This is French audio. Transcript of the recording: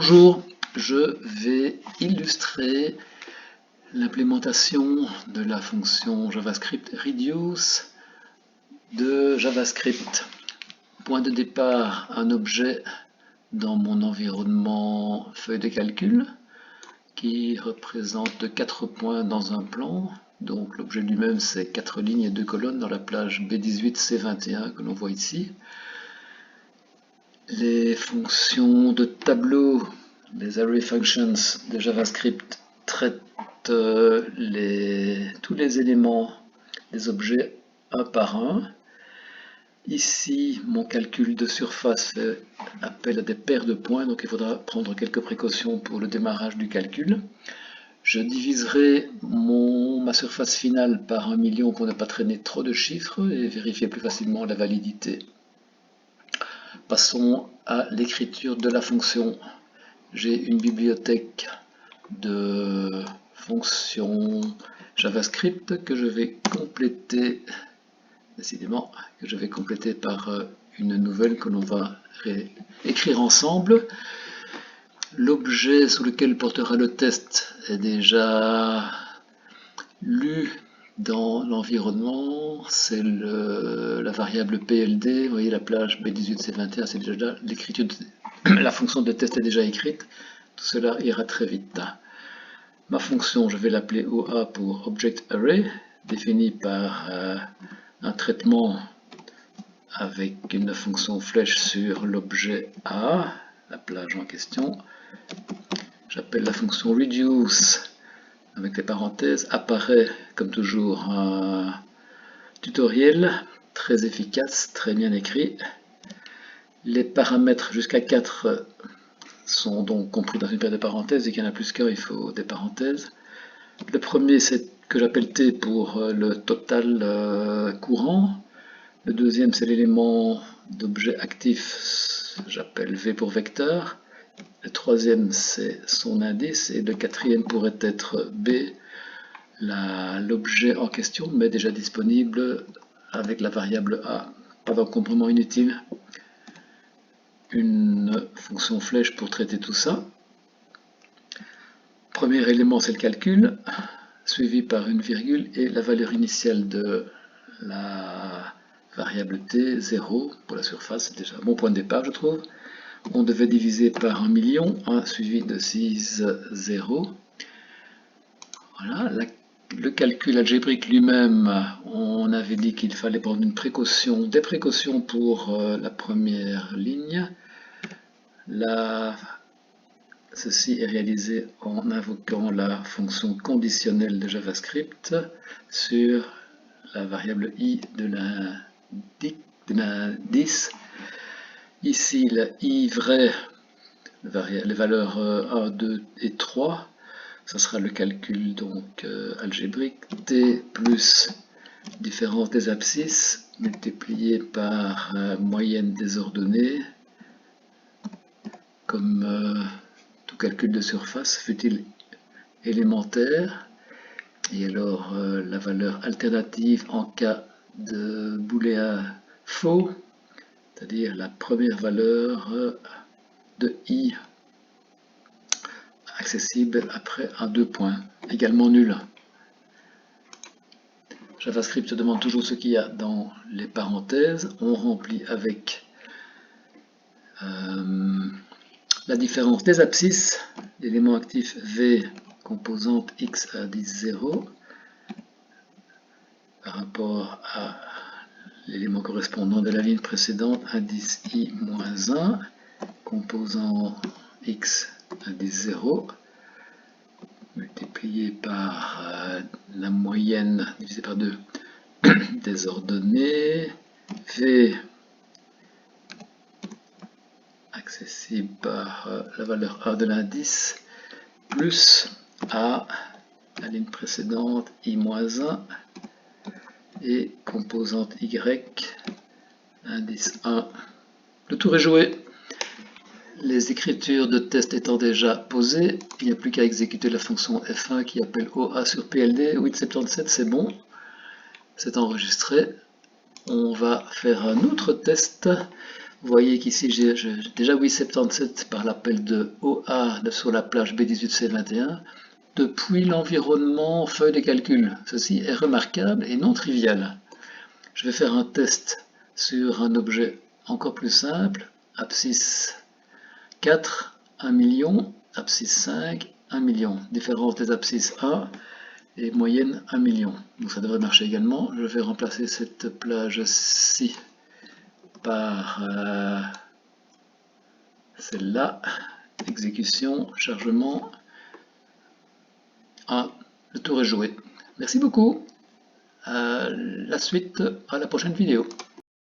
Bonjour, je vais illustrer l'implémentation de la fonction JavaScript reduce de JavaScript. Point de départ, un objet dans mon environnement feuille de calcul qui représente 4 points dans un plan. Donc l'objet lui-même c'est 4 lignes et 2 colonnes dans la plage B18C21 que l'on voit ici. Les fonctions de tableau, les array functions de JavaScript traitent tous les éléments des objets un par un. Ici, mon calcul de surface fait appel à des paires de points, donc il faudra prendre quelques précautions pour le démarrage du calcul. Je diviserai ma surface finale par 1 million pour ne pas traîner trop de chiffres et vérifier plus facilement la validité. Passons à l'écriture de la fonction. J'ai une bibliothèque de fonctions JavaScript que je vais compléter, décidément, que je vais compléter par une nouvelle que l'on va écrire ensemble. L'objet sous lequel portera le test est déjà lu dans l'environnement, c'est la variable PLD, vous voyez la plage B18C21, c'est déjà là, l'écriture la fonction de test est déjà écrite, tout cela ira très vite. Ma fonction, je vais l'appeler OA pour Object Array, définie par un traitement avec une fonction flèche sur l'objet A, la plage en question. J'appelle la fonction reduce avec les parenthèses, apparaît comme toujours un tutoriel très efficace, très bien écrit. Les paramètres jusqu'à 4 sont donc compris dans une paire de parenthèses, et qu'il y en a plus qu'un, il faut des parenthèses. Le premier, c'est que j'appelle T pour le total courant. Le deuxième, c'est l'élément d'objet actif, j'appelle V pour vecteur. Le troisième, c'est son indice, et le quatrième pourrait être B, l'objet en question, mais déjà disponible avec la variable A. Pas d'encombrement inutile. Une fonction flèche pour traiter tout ça. Premier élément, c'est le calcul, suivi par une virgule et la valeur initiale de la variable t, 0 pour la surface, c'est déjà un bon point de départ, je trouve. On devait diviser par 1 million, 1 suivi de 6 0. Voilà, le calcul algébrique lui-même, on avait dit qu'il fallait prendre des précautions pour la première ligne. Ceci est réalisé en invoquant la fonction conditionnelle de JavaScript sur la variable i de l'indice. Ici, la i vrai, les valeurs 1, 2 et 3, ça sera le calcul donc algébrique. T plus différence des abscisses multiplié par moyenne désordonnée, comme tout calcul de surface, fut-il élémentaire. Et alors la valeur alternative en cas de booléen faux, c'est-à-dire la première valeur de i accessible après un 2 points, également nul. JavaScript se demande toujours ce qu'il y a dans les parenthèses. On remplit avec la différence des abscisses, l'élément actif V, composante x à 10, 0, par rapport à l'élément correspondant de la ligne précédente, indice i moins 1, composant x indice 0, multiplié par la moyenne divisé par 2 des ordonnées, v accessible par la valeur a de l'indice, plus a, la ligne précédente, i moins 1, et composante y, indice 1. Le tour est joué. Les écritures de test étant déjà posées, il n'y a plus qu'à exécuter la fonction F1 qui appelle OA sur PLD. 877, c'est bon. C'est enregistré. On va faire un autre test Vous voyez qu'ici j'ai déjà 877 par l'appel de OA sur la plage B18C21 depuis l'environnement feuille de calcul. Ceci est remarquable et non trivial. Je vais faire un test sur un objet encore plus simple, abscisse 4, 1 million, abscisse 5, 1 million. Différence des abscisses 1 et moyenne 1 million. Donc ça devrait marcher également. Je vais remplacer cette plage-ci par celle-là. Exécution, chargement. Ah, le tour est joué. Merci beaucoup. La suite à la prochaine vidéo.